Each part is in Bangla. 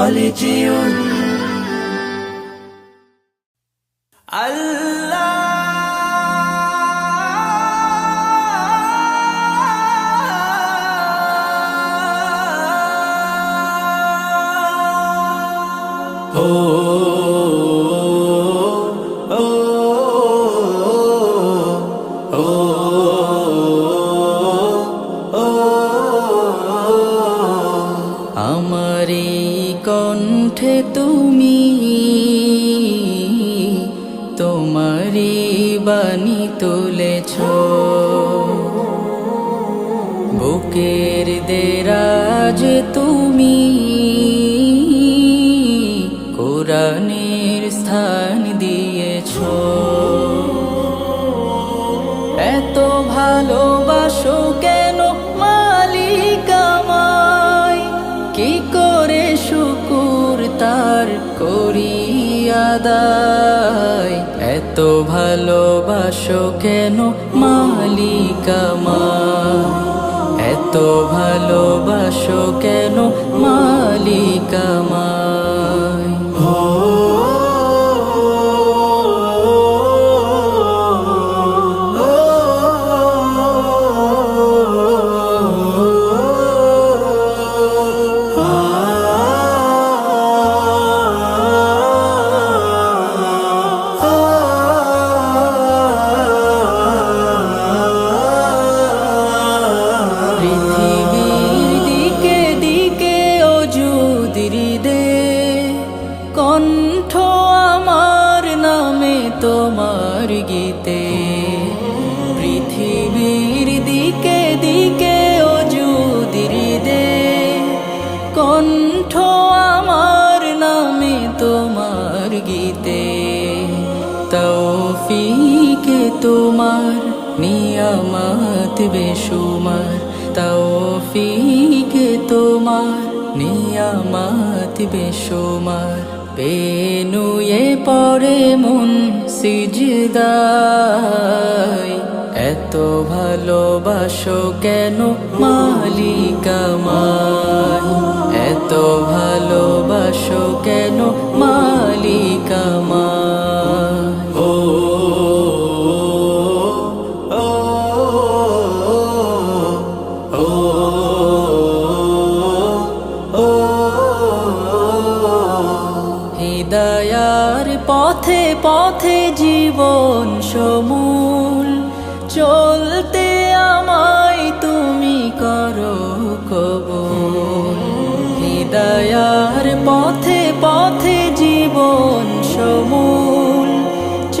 خالديون আমারি কণ্ঠে তুমি তোমারি বাণী তুলেছ, বুকের দেরাজ তুমি কোরআনের স্থান দিয়েছ। এত ভালোবাসো কেন মালিক আমায়, কি করে শুকুর তার করি আদায়। এত ভালোবাসো কেন মালিক আমায়, এত ভালোবাসো কেন মালিক আমায়। কণ্ঠ আমার নামে তোমার গীতে, পৃথিবীর দিকে দিকে ওজুদির দে। কণ্ঠ আমার নামে তোমার গীতে, তৌফিকে তোমার নিয়ামত বেশুমার। তৌফিকে তোমার নিয়ামত বেশুমার। পেনুয়ে পড়ে মন সিজদায়, এত ভালোবাসো কেন মালিক আমায়, এত ভালোবাসো কেন মালিক আমায়। হিদায়ার পথে পথে জীবন সমূল, চলতে আমায় তুমি করো কবুল। হিদায়ার পথে পথে জীবন সমূল,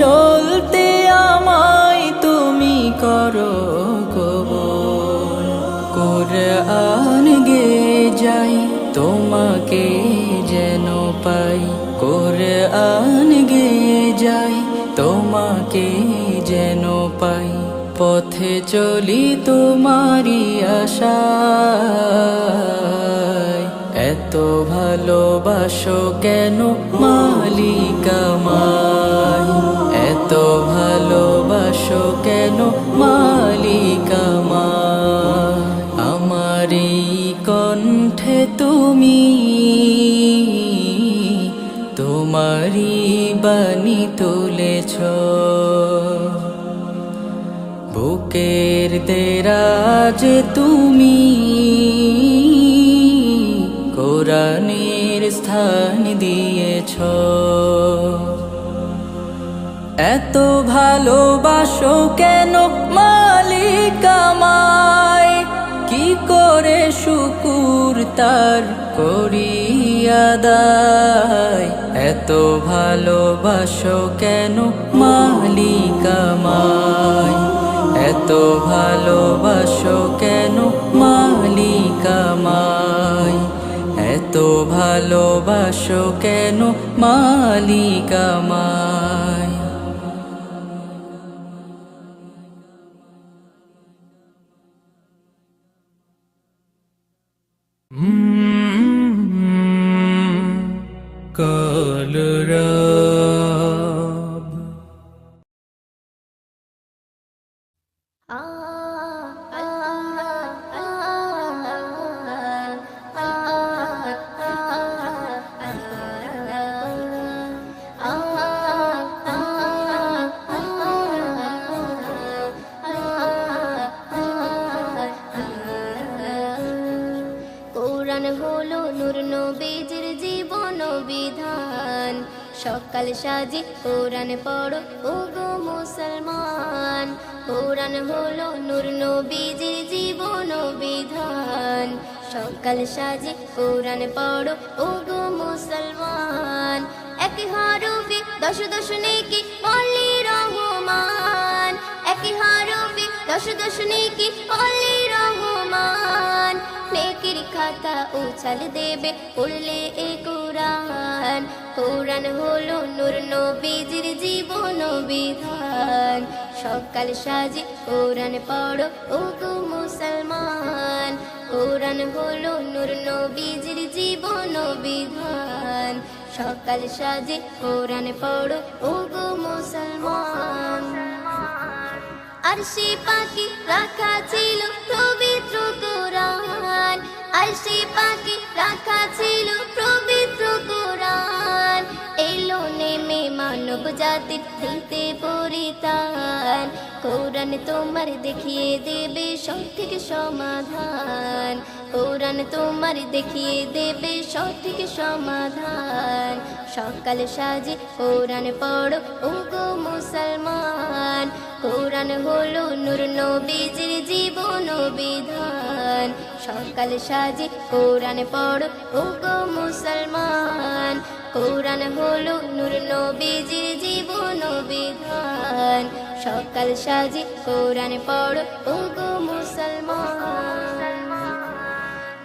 চলতে আমায় তুমি করো কবুল। কুরআন গে যাই তোমাকে যেন পাই, কুরআন গে যাই তোমাকে যেন পাই। পথে চলি তোমারি আশায়, এত ভালোবাসো কেন মালিক আমায়, এত ভালোবাসো কেন মালিক আমায়। আমারি কণ্ঠে তুমি তোমারি বাণী তুলেছ, বুকের দেরাজ তুমি কোরআনের স্থান দিয়েছ। এত ভালোবাসো কেন মালিক আমায়, কি করে শুকুর তার করি আদায়। এত ভালোবাসো কেন মালিক আমায়, এত ভালোবাসো কেন মালিক আমায়, এত ভালোবাসো কেন মালিক আমায়। Colorado হলো নূর নবীজির জীবন বিধান। সকাল সাজে কোরআন পড়ো ওগো মুসলমান, কোরআন হলো নূর নবীজির জীবন বিধান। সকাল সাজে কোরআন পড়ো ওগো মুসলমান, এক হরফে দশ দশ নেকি বলি রহমান, এক হরফে দশ দশ নেকি বলি রহমান। নেকির খাতা উছাল দেবে পড়লে এ কোরআন, কোরআন হলো নূর নবীজির জীবন বিধান। সকাল সাজে কোরআন পড়ো ওগো মুসলমান, কোরআন হলো নূর নবীজির জীবন বিধান। সকাল সাজে কোরআন পড়ো ওগো মুসলমান। আরশে পাকে রাখা ছিল পবিত্র কোরআন, আরশে পাকে রাখা ছিল পবিত্র কোরআন। এলো নেমে মানব জাতির দিতে পরিত্রাণ, কোরআন তোমার দেখিয়ে দেবে সঠিক সমাধান, কোরআন তোমার দেখিয়ে দেবে সঠিক সমাধান। সকাল সাজে কোরআন পড়ো ওগো মুসলমান, কোরআন হলো নূর নবীজির জীবন বিধান। সকাল সাজে কোরআন পড়ো ওগো মুসলমান, কোরআন হলো নূর নবীজির জীবন বিধান। সকাল সাজে কোরআন পড়ো ওগো মুসলমান।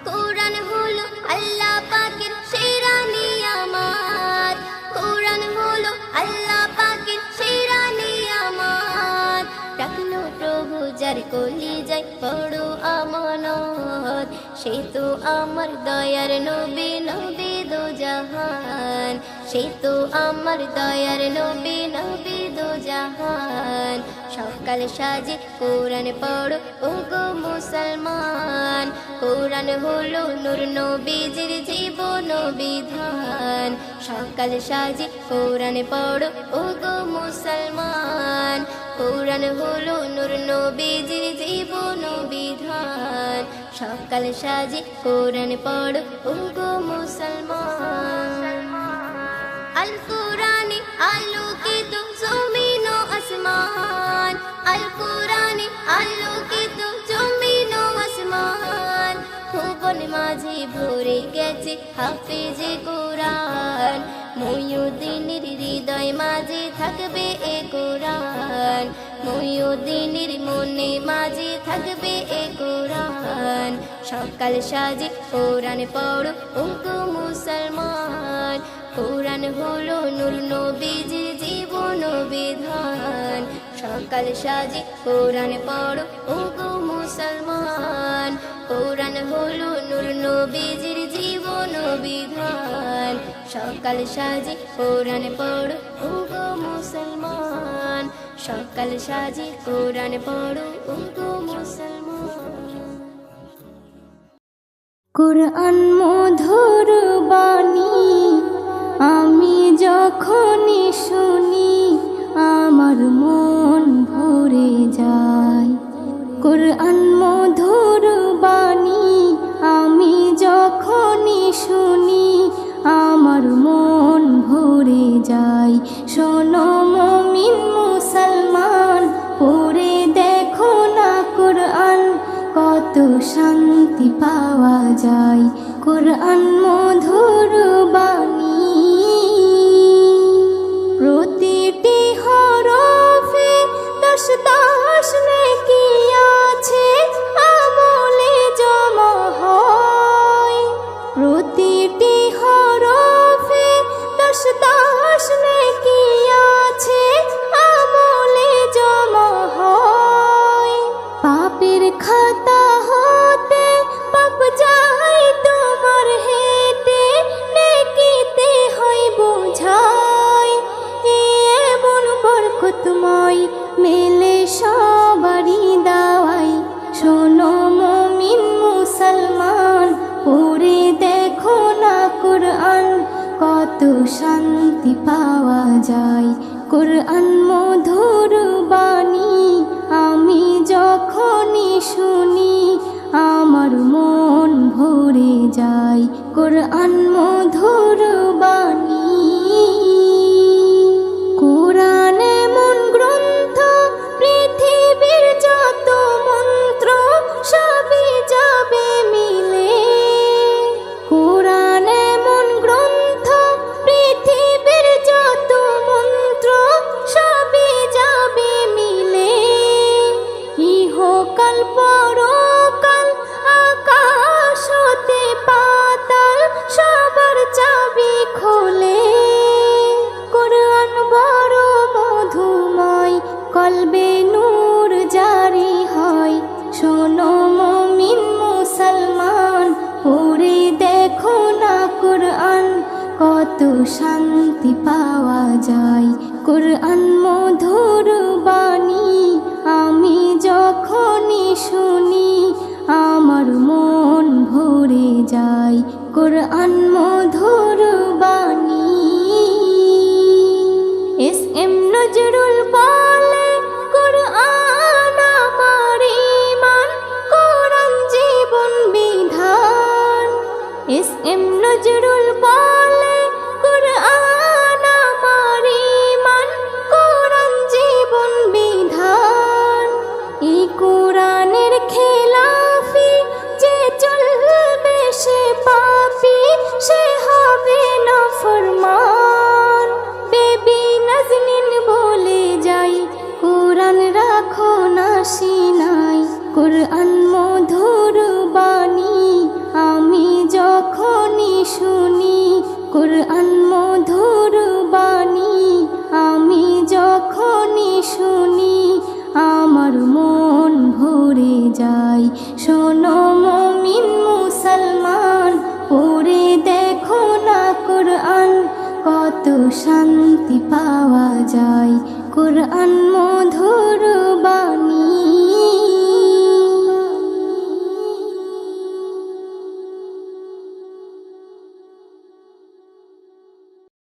কোরআন হলো আল্লাহ পাকের সেরা নিয়ামত, কোরআন হলো আল্লাহ পাকের সেরা নিয়ামত। রাখলো প্রভু যার কলিজায় বড় আমানত, সে তো আমার দয়ার নবী, নবী দো জাহান, সে তো আমার দয়ার নবী, নবী দো জাহান। সকাল সাজে কোরআন পড়ো ওগো মুসলমান, কোরআন হলো নূর নবীজির জীবন বিধান। সকাল সাজে কোরআন পড়ো ওগো মুসলমান, কোরআন হলো নূর নবীজির জীবন বিধান। সকাল সাজে কোরআন পড়ো ওগো মুসলমান। আল কোরআনে আলোকিত জমিন ও আসমান, আল কোরআনে আলোকিত জমিন ও আসমান। ভুবন মাঝে ভরে গেছে হাফেজে কোরআন, মুইউদ্দিনের হৃদয় মাঝে থাকবে এ কোরআন, মুইউদ্দিনের মনে মাঝে থাকবে এ কোরআন। সকাল সাজে কোরআন পড়ো ওগো মুসলমান, কোরআন হলো নূর নবীজির জীবন বিধান। সকাল সাজে কোরআন পড়ো ওগো মুসলমান, কোরআন হলো নূর নবীজির জীবন বিধান। সকাল সাজে কোরআন পড়ো ওগো মুসলমান, সকাল সাজে কোরআন পড়ো ওগো মুসলমান। কোরআন মধুর বাণী আমি যখনই শুনি আমার মন ভরে যায়। কোরআন মধুর বাণী আমি যখনই শুনি আমার মন ভরে যায়। শোনো মুমিন মুসলমান, পড়ে দেখো না কোরআন, কত শান্তি পাওয়া যায়। কোরআন মধুর বাণী প্রতিটি হরফে দশ দশ নেকি আছে, আমলে জমা হয়। প্রতিটি হরফে দশ দশ নেকি আছে, আমলে জমা হয়। পাপের খাতা হতে পাপ যায় তোমার হেঁটে, নেকিতে হয় বোঝাই। এমন বরকতময় মেলে সবারই দাওয়াই। শোনো মুমিন মুসলমান, পড়ে দেখো না কোরআন, কত শান্তি পাওয়া যায়। কোরআন মধুর বাণী আমি যখনই শুনি আমার মন ভরে যায় কোরআন মধুর বাণী। কোরআন এমন গ্রন্থ পৃথিবীর যত মন্ত্র সবই যাবে মিলে। কোরআন এমন গ্রন্থ পৃথিবীর যত মন্ত্র সবই যাবে মিলে। ইহকাল পরকাল আকাশ হতে পাতাল সবার চাবি খোলে। কোরআন বড় মধুময় কলবে নূর জারি হয়। শোনো মুমিন মুসলমান পড়ে দেখো না কোরআন, কত শান্তি পাওয়া যায় কোরআন মধুর বাণী। আমি যখনই শুনি আমার মন ভরে যায় কোরআন মধুর বাণী। এস এম নজরুল বলে কোরআন আমার ঈমান, কোরআন জীবন বিধান। এস এম নজরুল বলে কোরআন আমার ঈমান, কোরআন জীবন বিধান। এই কোরআনের খেলাফি যে চলবে সে পাপী, সে হবে নাফরমান। বেবি নাজনীন বলে যাই কোরআন রাখো না সিনাই। কোরআন মধুর বাণী আমি যখনই শুনি, কোরআন মধুর বাণী আমি যখনই শুনি আমার মন ভরে যায়। শোনো মুমিন মুসলমান পড়ে দেখো না কোরআন, কত শান্তি পাওয়া যায় কোরআন মধুর বাণী।